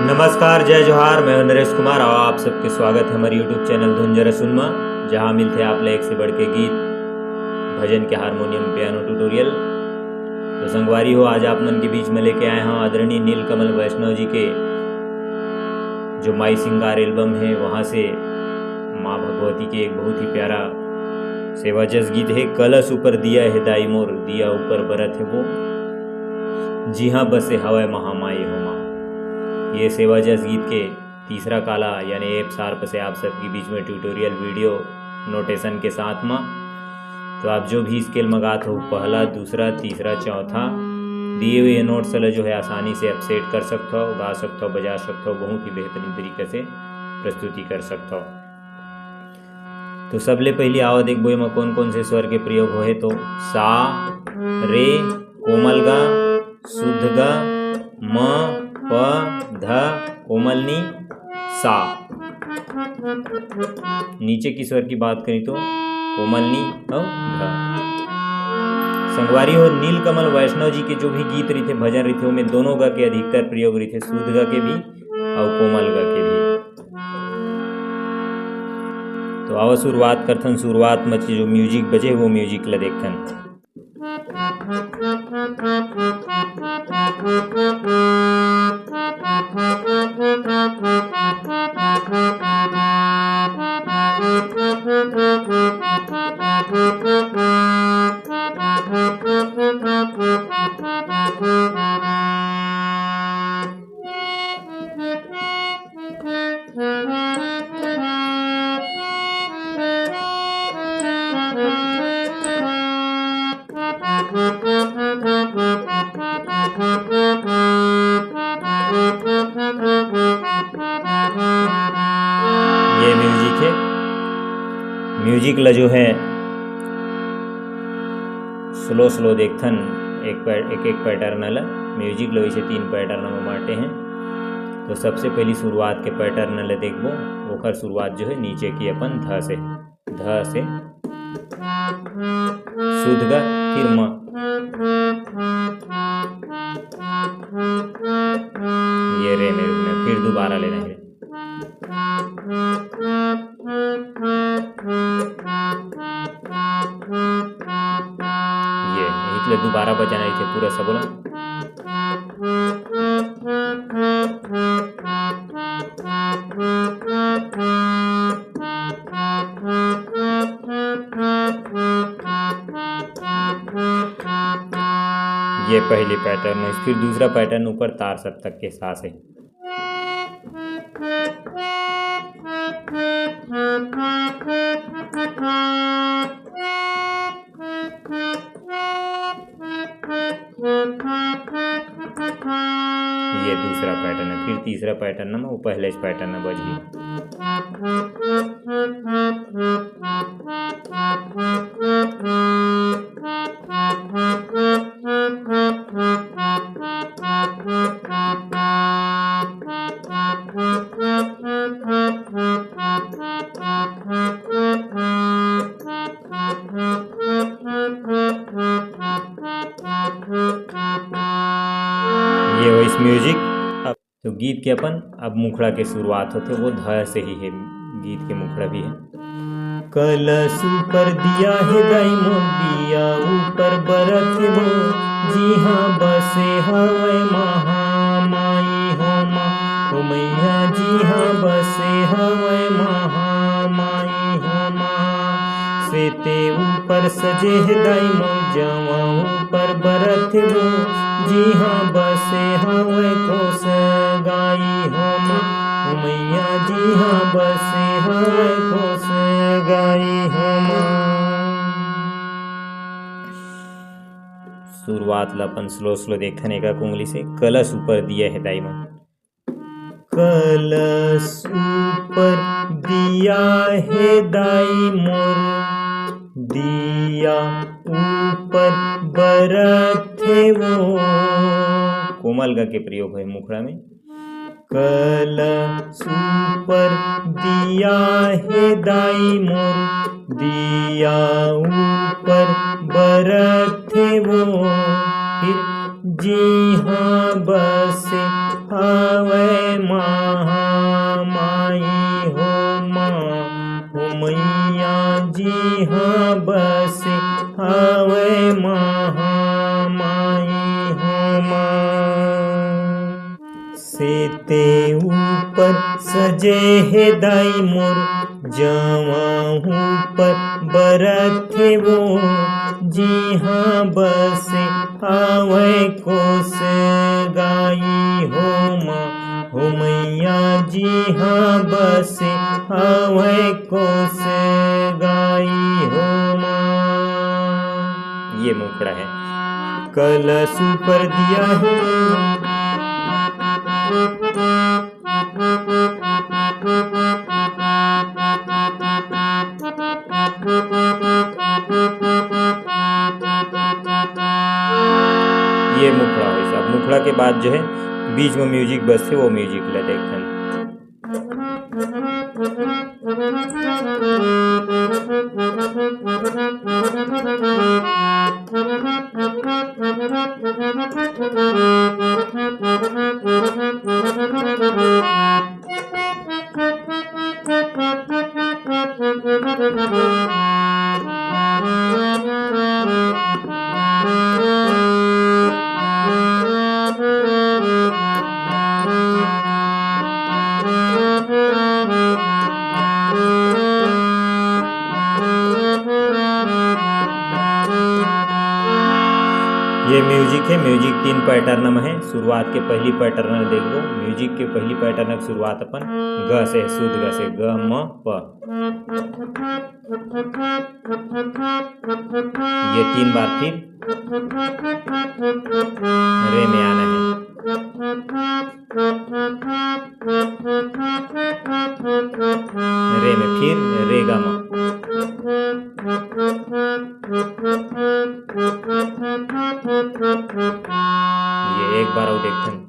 नमस्कार, जय जोहार। मैं नरेश कुमार और आप सबके स्वागत है हमारे यूट्यूब चैनल धुन जरा सुनमा, जहाँ मिलते हैं आप एक से बढ़ के गीत, भजन के हारमोनियम पियानो ट्यूटोरियल। तो संगवारी हो, आज आप मन के बीच में लेके आए हैं आदरणीय नीलकमल वैष्णव जी के जो माई सिंगार एल्बम है, वहाँ से माँ भगवती के एक बहुत ही प्यारा सेवा जस गीत है। कलश ऊपर दिया है दाई मोर, दिया ऊपर बरत है वो, जी हाँ बसे हवय महामाई हो माँ। ये सेवा जस गीत के तीसरा काला यानी एप शार्प से आप सबके बीच में ट्यूटोरियल वीडियो नोटेशन के साथ में। तो आप जो भी स्केल मंगाते हो, पहला, दूसरा, तीसरा, चौथा, दिए हुए नोट्स जो है आसानी से आप सेट कर सकते हो, गा सकते हो, बजा सकते हो, बहुत ही बेहतरीन तरीके से प्रस्तुति कर सकते हो। तो सबले पहले आओ देखो में कौन कौन से स्वर के प्रयोग हो है। तो सा, रे, कोमल गा, शुद्ध गा, म, प, ध, कोमलनी, सा। नीचे की स्वर की बात करें तो कोमलनी और ध। संगवारी हो, नीलकमल वैष्णव जी के जो भी गीत रही थे, भजन रही थे, उनमें दोनों गा के अधिकतर प्रयोग रही थे, शुद्ध गा के भी और कोमल गा के भी। तो आओ शुरुआत करथन। शुरुआत में जो म्यूजिक बजे वो म्यूजिक ला देखथन। ये म्यूजिक है। म्यूजिक ला जो है स्लो स्लो देखथन, एक एक पैटर्न ला म्यूजिक ला वैसे 3 पैटर्न में बांटे हैं। तो सबसे पहली शुरुआत के पैटर्न ला देखबो, ओकर शुरुआत जो है नीचे की अपन ध से शुद्ध गा, फिर म, ये रे में रुकना, फिर दोबारा लेना है, ये इसलिए दोबारा बजाना है पूरा सब बोला। ये पहली पैटर्न है। फिर दूसरा पैटर्न ऊपर तार सप्तक के साथ है। ये दूसरा पैटर्न है। फिर तीसरा पैटर्न में वो पहले पैटर्न में बजी। ये हो इस म्यूजिक। अब तो गीत के अपन अब मुखड़ा के शुरुआत होते वो ध से ही है। गीत के मुखड़ा भी है। कलश ऊपर दिया है दाई मोर, दिया ऊपर बरत वो, जी हाँ बसे हवै महामाई हो माँ हो मैया, जी हाँ बसे हवै महामाई हो माँ। सेते ऊपर सजे है दाई मोर, जवा ऊपर बरत वो, जी हाँ बसे हवै कोस गाई हो माँ हो मैया, जी हाँ बसे हवै कोस गाई हो माँ। शुरुआत लपन स्लो स्लो देखने का कुंगली से। कलश ऊपर दिया है दाई माँ, कलश ऊपर दिया है दाई मोर, दिया ऊपर बरत है वो। कोमल गा के प्रयोग है मुखड़ा में। कलश ऊपर दिया है दाई मोर, दिया ऊपर बरत है वो। फिर जी हाँ बसे हवै माँ सेते ऊपर सजे है दाई मोर, जवाहू पर बरथे वो, जिहाँ बसे आवै कोस गाई हो माँ, हो मैया जिहाँ बसे आवै कोस गाई हो माँ। ये मुखड़ा है। कलश ऊपर दिया है, ये मुखड़ा है सब। मुखड़ा के बाद जो है बीच में म्यूजिक बजते, वो म्यूजिक ले देखते हैं। ये म्यूजिक है। म्यूजिक 3 पैटर्न में है। शुरुआत के पहली पैटर्न देख लो। म्यूजिक के पहली पैटर्न की शुरुआत अपन ग से, शुद्ध ग से, ग म प। ये 3 बार फिर रे में आना है। रे में फिर रे ग म। ये एक बार और देखते हैं।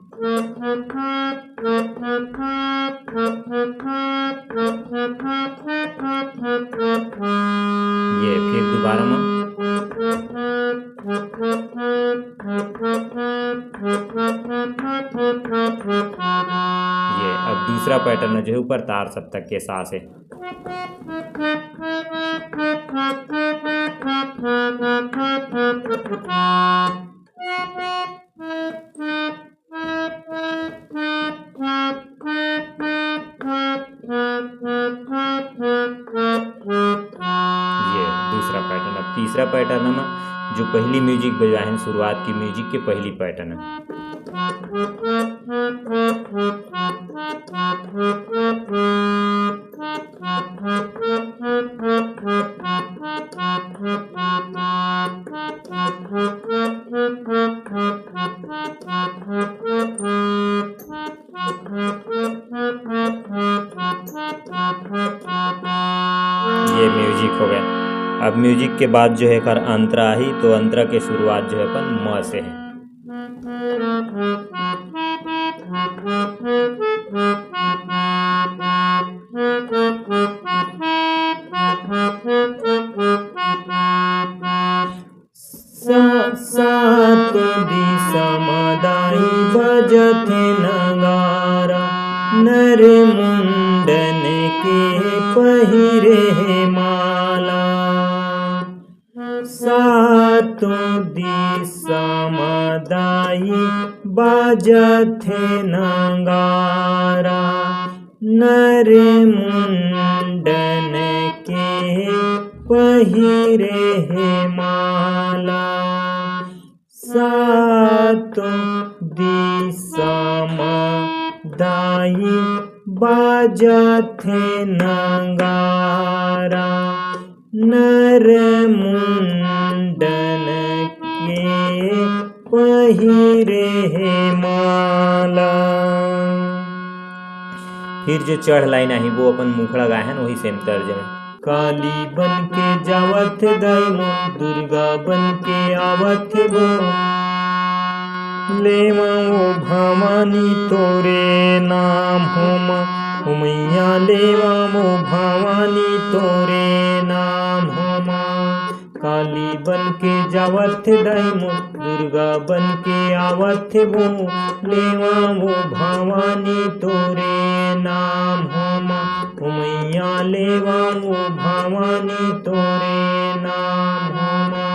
ये फिर दोबारा में। ये अब दूसरा पैटर्न जो है ऊपर तार सप्तक के साथ है। दूसरा पैटर्न। अब तीसरा पैटर्न में जो पहली म्यूजिक बजा है, शुरुआत की म्यूजिक के पहली पैटर्न है। ये म्यूजिक हो गया। अब म्यूजिक के बाद जो है कर अंतरा ही, तो अंतरा के शुरुआत जो है अपन म से है। सात दिशा मदाई बजथे नगारा, नर मुंडन के पहिरे माला। सातों दिशा मदाई बजथे नगारा, नर मुंडन के पहिरे माला। सातों दिशा मदाई बजथे नगारा, नर मुंडन के पहिरे माला। फिर जो चढ़ लाइन आई वो अपन मुखड़ा गाए हैं, वही सेम तर्ज में। काली बन के जावत दाई मोर, दुर्गा बन के आवत वो, लेवा वो भवानी तोरे नाम हो माँ, हो मैया लेवा वो भवानी तोरे नाम हो माँ। काली बन के जावत दाई मोर, दुर्गा बन के आवत वो, लेवा वो भवानी तोरे नाम हो माँ, हो मैया लेवा वो भवानी तोरे नाम हो माँ।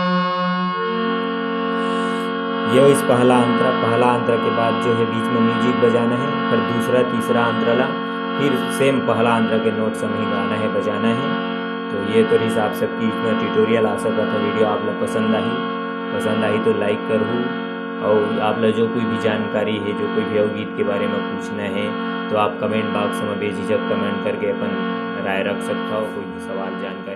यो इस पहला अंतरा के बाद जो है बीच में म्यूजिक बजाना है, फिर दूसरा तीसरा अंतरा ला, फिर सेम पहला अंतरा के नोट से ही गाना है बजाना है। तो ये तो रही आप सबकी इसमें ट्यूटोरियल आ सका था। वीडियो आप लोग पसंद आई तो लाइक करूँ, और आप लोग जो कोई भी जानकारी है, जो कोई भी और गीत के बारे में पूछना है तो आप कमेंट बॉक्स में बेझिझक कमेंट करके अपन राय रख सकता हो। कोई भी सवाल जानकारी